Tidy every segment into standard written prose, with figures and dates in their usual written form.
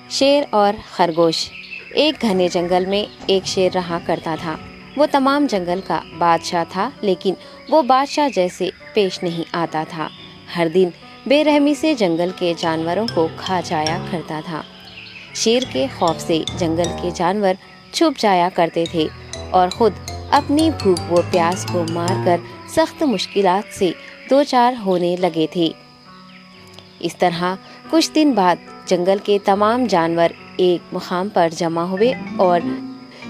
شیر اور خرگوش۔ ایک گھنے جنگل میں ایک شیر رہا کرتا تھا۔ وہ تمام جنگل کا بادشاہ تھا، لیکن وہ بادشاہ جیسے پیش نہیں آتا تھا۔ ہر دن بے رحمی سے جنگل کے جانوروں کو کھا جایا کرتا تھا۔ شیر کے خوف سے جنگل کے جانور چھپ جایا کرتے تھے اور خود اپنی بھوک و پیاس کو مار کر سخت مشکلات سے دوچار ہونے لگے تھے۔ اس طرح کچھ دن بعد جنگل کے تمام جانور ایک مقام پر جمع ہوئے اور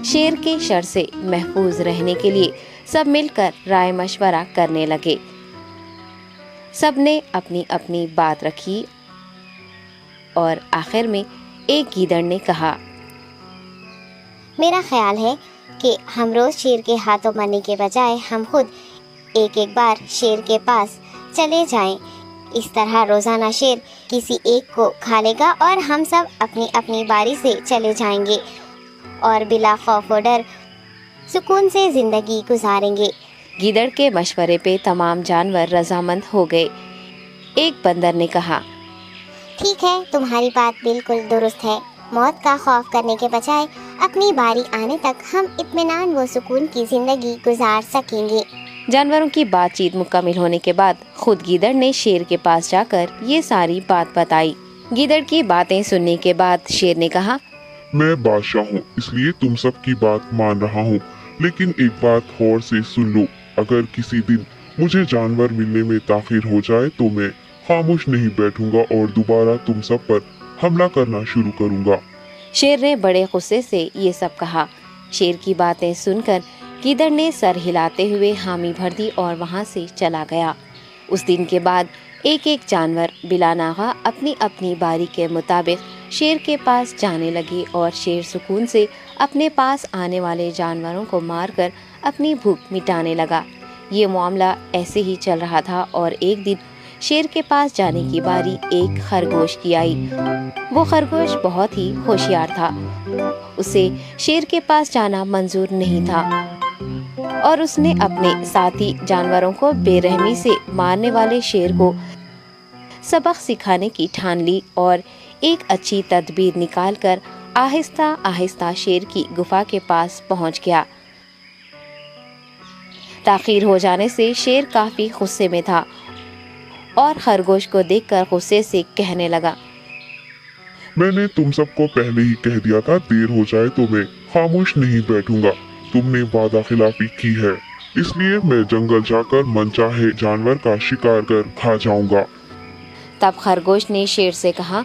شیر کے شر سے محفوظ رہنے کے لیے سب مل کر رائے مشورہ کرنے لگے۔ سب نے اپنی اپنی بات رکھی اور آخر میں ایک گیدڑ نے کہا، میرا خیال ہے کہ ہم روز شیر کے ہاتھوں مرنے کے بجائے ہم خود ایک بار شیر کے پاس چلے جائیں۔ اس طرح روزانہ شیر کسی ایک کو کھا لے گا اور ہم سب اپنی اپنی باری سے چلے جائیں گے اور بلا خوف و ڈر سکون سے زندگی گزاریں گے۔ گیدڑ کے مشورے پہ تمام جانور رضامند ہو گئے۔ ایک بندر نے کہا، ٹھیک ہے، تمہاری بات بالکل درست ہے۔ موت کا خوف کرنے کے بجائے اپنی باری آنے تک ہم اطمینان و سکون کی زندگی گزار سکیں گے۔ جانوروں کی بات چیت مکمل ہونے کے بعد خود گیدڑ نے شیر کے پاس جا کر یہ ساری بات بتائی۔ گیدڑ کی باتیں سننے کے بعد شیر نے کہا، میں بادشاہ ہوں، اس لیے تم سب کی بات مان رہا ہوں، لیکن ایک بات غور سے سن لو۔ اگر کسی دن مجھے جانور ملنے میں تاخیر ہو جائے تو میں خاموش نہیں بیٹھوں گا اور دوبارہ تم سب پر حملہ کرنا شروع کروں گا۔ شیر نے بڑے غصے سے یہ سب کہا۔ شیر کی باتیں سن کر گیدڑ نے سر ہلاتے ہوئے حامی بھر دی اور وہاں سے چلا گیا۔ اس دن کے بعد ایک ایک جانور بلا ناغہ اپنی اپنی باری کے مطابق شیر کے پاس جانے لگے اور شیر سکون سے اپنے پاس آنے والے جانوروں کو مار کر اپنی بھوک مٹانے لگا۔ یہ معاملہ ایسے ہی چل رہا تھا اور ایک دن شیر کے پاس جانے کی باری ایک خرگوش کی آئی۔ وہ خرگوش بہت ہی ہوشیار تھا۔ اسے شیر کے پاس جانا منظور نہیں تھا اور اس نے اپنے ساتھی جانوروں کو بے رحمی سے مارنے والے شیر کو سبق سکھانے کی ٹھان لی اور ایک اچھی تدبیر نکال کر آہستہ آہستہ شیر کی گفا کے پاس پہنچ گیا۔ تاخیر ہو جانے سے شیر کافی غصے میں تھا اور خرگوش کو دیکھ کر غصے سے کہنے لگا، میں نے تم سب کو پہلے ہی کہہ دیا تھا، دیر ہو جائے تو میں خاموش نہیں بیٹھوں گا۔ تم نے وعدہ خلافی کی ہے، اس لیے میں جنگل جا کر من چاہے جانور کا شکار کر کھا جاؤں گا۔ تب خرگوش نے شیر سے کہا،